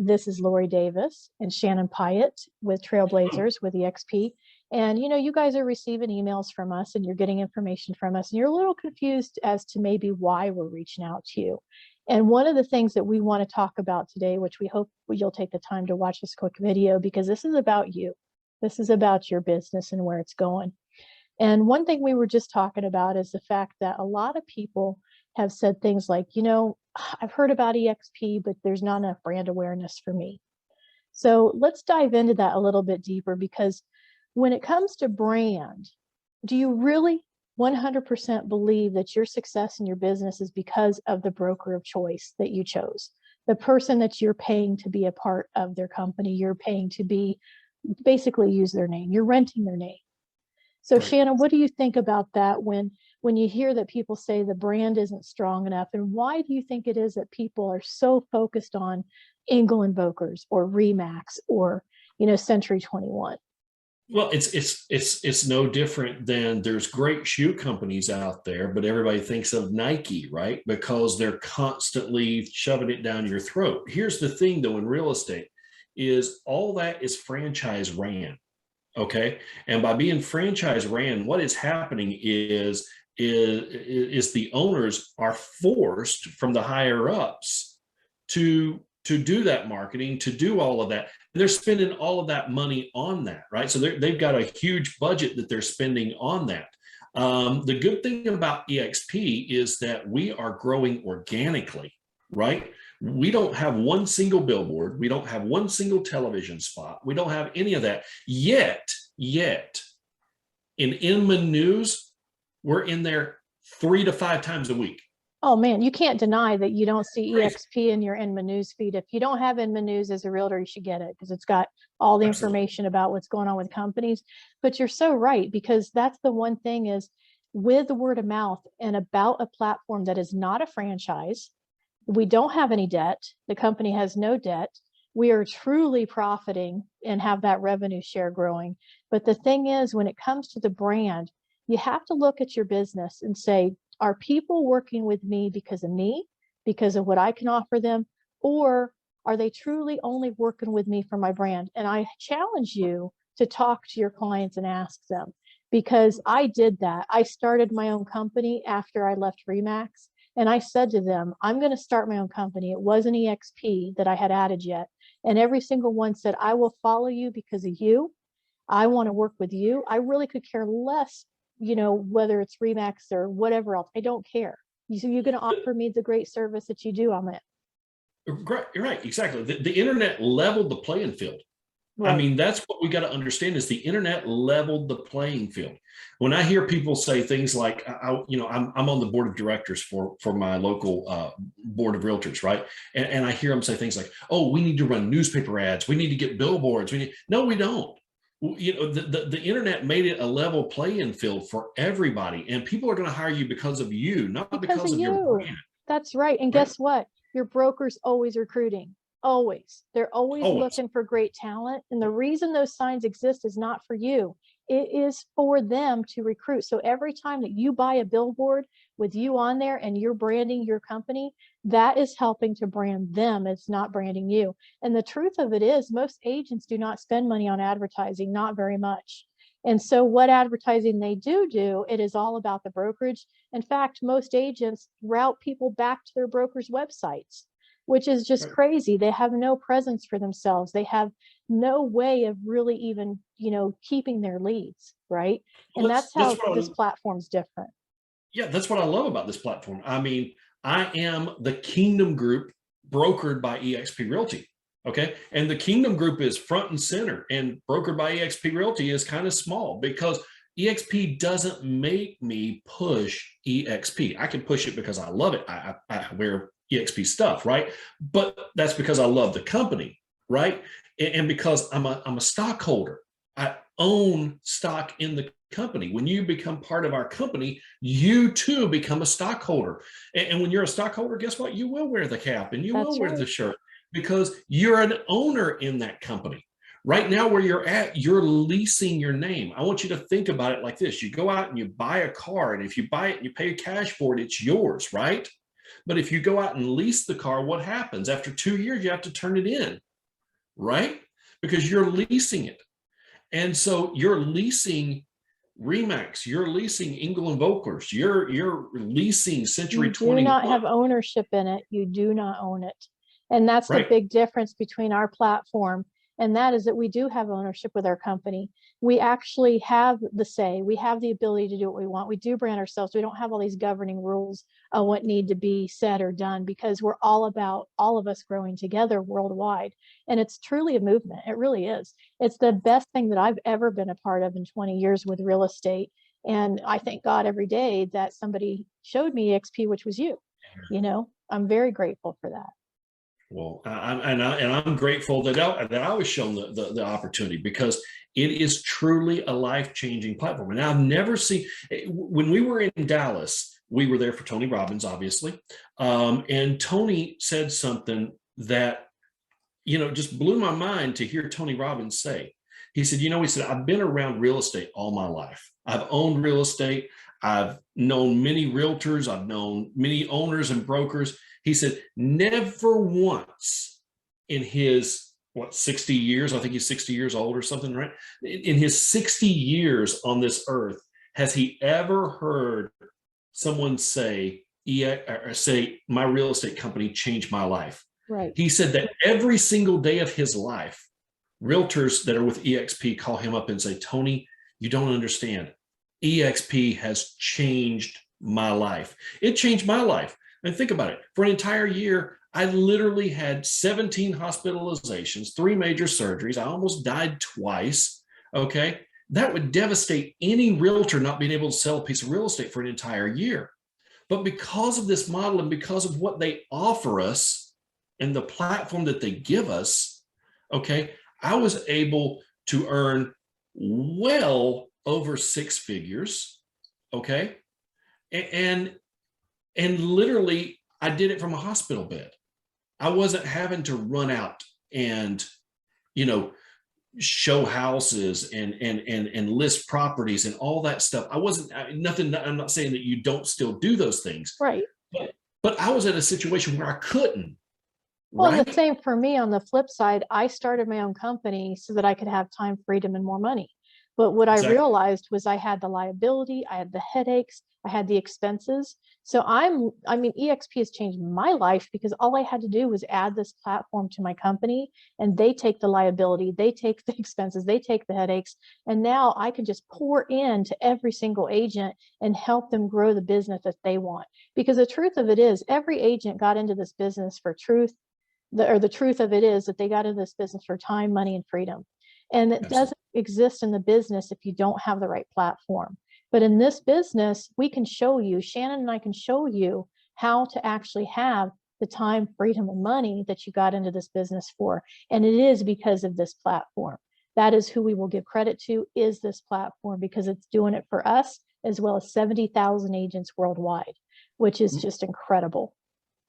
This is Lori Davis and Shannon Pyatt with Trailblazers with EXP. And you guys are receiving emails from us and you're getting information from us, and you're a little confused as to maybe why we're reaching out to you. And one of the things that we want to talk about today, which we hope you'll take the time to watch this quick video, because this is about you. This is about your business and where it's going. And one thing we were just talking about is the fact that a lot of people have said things like, I've heard about EXP, but there's not enough brand awareness for me. So let's dive into that a little bit deeper, because when it comes to brand, do you really 100% believe that your success in your business is because of the broker of choice that you chose, the person that you're paying to be a part of their company, you're paying to be basically use their name, you're renting their name? So right. Shannon, what do you think about that when you hear that people say the brand isn't strong enough? And why do you think it is that people are so focused on Engel and Volkers or Remax or, Century 21? Well, it's no different than there's great shoe companies out there, but everybody thinks of Nike, right? Because they're constantly shoving it down your throat. Here's the thing, though, in real estate is all that is franchise ran. Okay. And by being franchise ran, what is happening is the owners are forced from the higher ups to do that marketing, to do all of that. And they're spending all of that money on that, right? So they've got a huge budget that they're spending on that. The good thing about EXP is that we are growing organically, right? We don't have one single billboard. We don't have one single television spot. We don't have any of that yet. In Inman News, we're in there 3 to 5 times a week. Oh man, you can't deny that you don't see EXP in your Inman News feed. If you don't have Inman News as a realtor, you should get it, because it's got all the information about what's going on with companies. But you're so right, because that's the one thing is with the word of mouth and about a platform that is not a franchise. We don't have any debt. The company has no debt. We are truly profiting and have that revenue share growing. But the thing is, when it comes to the brand, you have to look at your business and say, are people working with me because of me, because of what I can offer them, or are they truly only working with me for my brand? And I challenge you to talk to your clients and ask them, because I did that. I started my own company after I left Remax. And I said to them, I'm going to start my own company. It wasn't EXP that I had added yet. And every single one said, I will follow you because of you. I want to work with you. I really could care less, whether it's Remax or whatever else. I don't care. You're going to offer me the great service that you do. I'm it. You're right. Exactly. The internet leveled the playing field. Right. I mean, that's what we got to understand is the internet leveled the playing field. When I hear people say things like, I'm on the board of directors for my local board of realtors, right? And I hear them say things like, oh, we need to run newspaper ads. We need to get billboards. No, we don't. The internet made it a level playing field for everybody. And people are going to hire you because of you, not because of your brand. That's right. And guess what? Your broker's always recruiting. Always. They're always looking for great talent. And the reason those signs exist is not for you. It is for them to recruit. So every time that you buy a billboard with you on there and you're branding your company, that is helping to brand them. It's not branding you. And the truth of it is most agents do not spend money on advertising, not very much. And so what advertising they do, it is all about the brokerage. In fact, most agents route people back to their brokers' websites, which is just crazy. They have no presence for themselves. They have no way of really even, keeping their leads, right? And that's how this platform's different. Yeah, that's what I love about this platform. I mean, I am the Kingdom Group brokered by EXP Realty, okay? And the Kingdom Group is front and center, and brokered by EXP Realty is kind of small because EXP doesn't make me push EXP. I can push it because I love it. I wear EXP stuff, right? But that's because I love the company, right? And because I'm a stockholder. I own stock in the company. When you become part of our company, you too become a stockholder. And when you're a stockholder, guess what? You will wear the cap and you will wear the shirt because you're an owner in that company. Right now where you're at, you're leasing your name. I want you to think about it like this. You go out and you buy a car, and if you buy it and you pay cash for it, it's yours, right? But if you go out and lease the car, what happens? After 2 years, you have to turn it in. right? Because you're leasing it. And so you're leasing Remax, you're leasing Engel and Volkers, you're leasing Century You do not 21, have ownership in it. You do not own it. And that's the right? big difference between our platform. And that is that we do have ownership with our company. We actually have the say. We have the ability to do what we want. We do brand ourselves. We don't have all these governing rules on what need to be said or done, because we're all about all of us growing together worldwide. And it's truly a movement. It really is. It's the best thing that I've ever been a part of in 20 years with real estate. And I thank God every day that somebody showed me EXP, which was you. You know, I'm very grateful for that. Well, I'm grateful that I was shown the opportunity, because it is truly a life-changing platform. And I've never seen, when we were in Dallas, we were there for Tony Robbins, obviously. And Tony said something that, just blew my mind to hear Tony Robbins say. He said, he said, I've been around real estate all my life. I've owned real estate. I've known many realtors. I've known many owners and brokers. He said, never once in his, 60 years, I think he's 60 years old or something, right? In his 60 years on this earth, has he ever heard someone say, my real estate company changed my life? Right. He said that every single day of his life, realtors that are with EXP call him up and say, Tony, you don't understand. EXP has changed my life. It changed my life. And think about it. For an entire year, I literally had 17 hospitalizations, 3 major surgeries. I almost died twice. Okay. That would devastate any realtor not being able to sell a piece of real estate for an entire year. But because of this model and because of what they offer us and the platform that they give us, okay, I was able to earn well over 6 figures. Okay. And literally I did it from a hospital bed. I wasn't having to run out and, show houses and list properties and all that stuff. I wasn't nothing. I'm not saying that you don't still do those things, Right. but I was in a situation where I couldn't. Well, and the Right. same for me on the flip side. I started my own company so that I could have time, freedom, and more money. But what I Exactly. realized was I had the liability, I had the headaches, I had the expenses. So EXP has changed my life because all I had to do was add this platform to my company, and they take the liability, they take the expenses, they take the headaches. And now I can just pour into every single agent and help them grow the business that they want. Because the truth of it is, every agent got into this business for truth. The truth of it is that they got into this business for time, money, and freedom. And it Absolutely. doesn't exist in the business if you don't have the right platform. But in this business, we can show you, Shannon and I can show you how to actually have the time, freedom, and money that you got into this business for. And it is because of this platform. That is who we will give credit to, is this platform, because it's doing it for us as well as 70,000 agents worldwide, which is just incredible.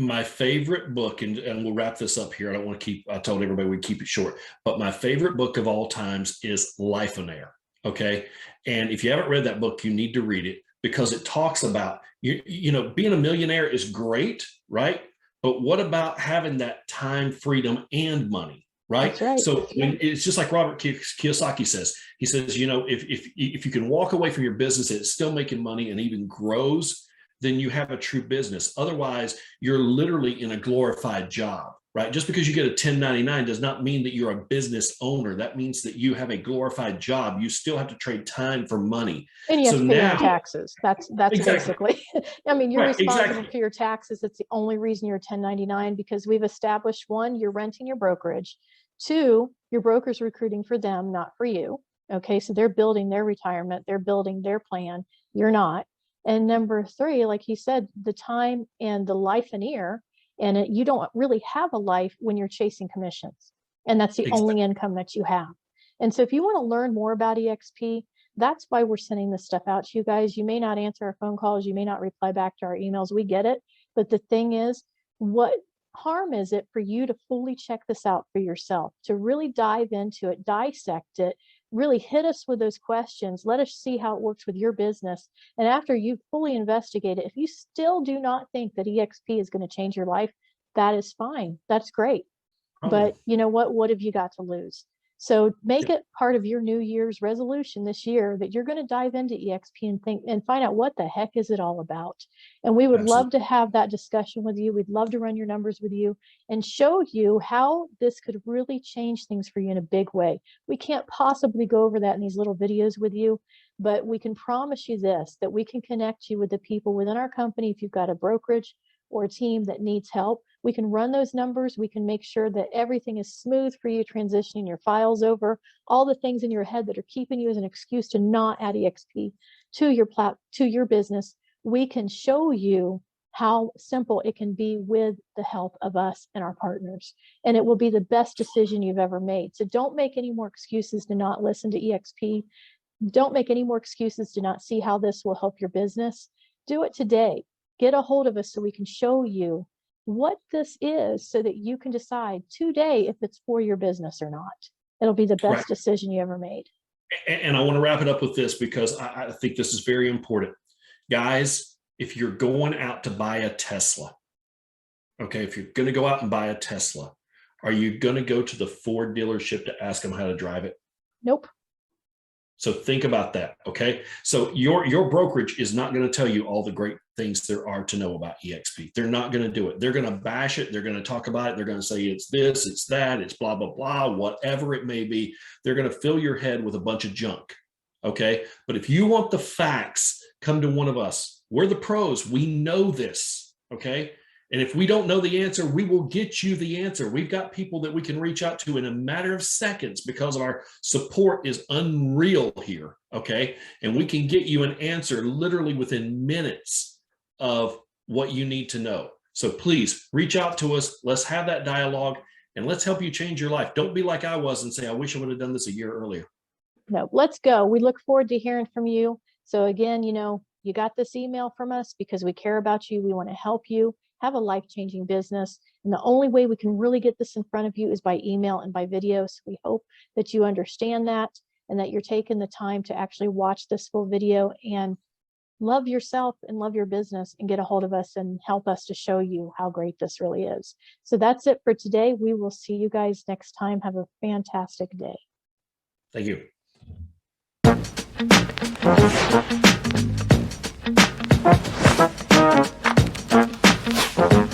My favorite book, and we'll wrap this up here. I don't want to I told everybody we'd keep it short, but my favorite book of all times is Life on Air. Okay. And if you haven't read that book, you need to read it, because it talks about, being a millionaire is great, right? But what about having that time, freedom, and money? Right. That's right. So it's just like Robert Kiyosaki says. He says, if you can walk away from your business and it's still making money and even grows, then you have a true business. Otherwise, you're literally in a glorified job, right? Just because you get a 1099 does not mean that you're a business owner. That means that you have a glorified job. You still have to trade time for money. And you have So to pay your own now, taxes. That's exactly, basically, you're right, responsible exactly, for your taxes. That's the only reason you're a 1099, because we've established, one, you're renting your brokerage. Two, your broker's recruiting for them, not for you. Okay, so they're building their retirement, they're building their plan. You're not. And number three, like he said, the time and the life in ear, and you don't really have a life when you're chasing commissions. And that's the exactly. only income that you have. And so if you want to learn more about EXP, that's why we're sending this stuff out to you guys. You may not answer our phone calls. You may not reply back to our emails. We get it. But the thing is, what harm is it for you to fully check this out for yourself, to really dive into it, dissect it, really hit us with those questions. Let us see how it works with your business. And after you fully investigate it, if you still do not think that EXP is going to change your life, that is fine. That's great. but you know what have you got to lose? So make it part of your New Year's resolution this year that you're going to dive into EXP and think and find out what the heck is it all about. And we would love to have that discussion with you. We'd love to run your numbers with you and show you how this could really change things for you in a big way. We can't possibly go over that in these little videos with you, but we can promise you this, that we can connect you with the people within our company. If you've got a brokerage or a team that needs help, we can run those numbers. We can make sure that everything is smooth for you, transitioning your files over, all the things in your head that are keeping you as an excuse to not add EXP to your business. We can show you how simple it can be with the help of us and our partners. And it will be the best decision you've ever made. So don't make any more excuses to not listen to EXP. Don't make any more excuses to not see how this will help your business. Do it today. Get a hold of us so we can show you what this is so that you can decide today if it's for your business or not. It'll be the best decision you ever made. And I want to wrap it up with this because I think this is very important. Guys, if you're going out to buy a Tesla, okay, if you're going to go out and buy a Tesla, are you going to go to the Ford dealership to ask them how to drive it? Nope. So think about that, okay? So your brokerage is not going to tell you all the great things there are to know about EXP. They're not going to do it. They're going to bash it. They're going to talk about it. They're going to say it's this, it's that, it's blah, blah, blah, whatever it may be. They're going to fill your head with a bunch of junk, okay? But if you want the facts, come to one of us. We're the pros. We know this, okay? And if we don't know the answer, we will get you the answer. We've got people that we can reach out to in a matter of seconds because our support is unreal here, okay? And we can get you an answer literally within minutes of what you need to know. So please reach out to us. Let's have that dialogue and let's help you change your life. Don't be like I was and say, I wish I would have done this a year earlier. No, let's go. We look forward to hearing from you. So again, you know, you got this email from us because we care about you. We want to help you have a life-changing business. And the only way we can really get this in front of you is by email and by video. So we hope that you understand that and that you're taking the time to actually watch this full video and love yourself and love your business and get a hold of us and help us to show you how great this really is. So that's it for today. We will see you guys next time. Have a fantastic day. Thank you. Thank you.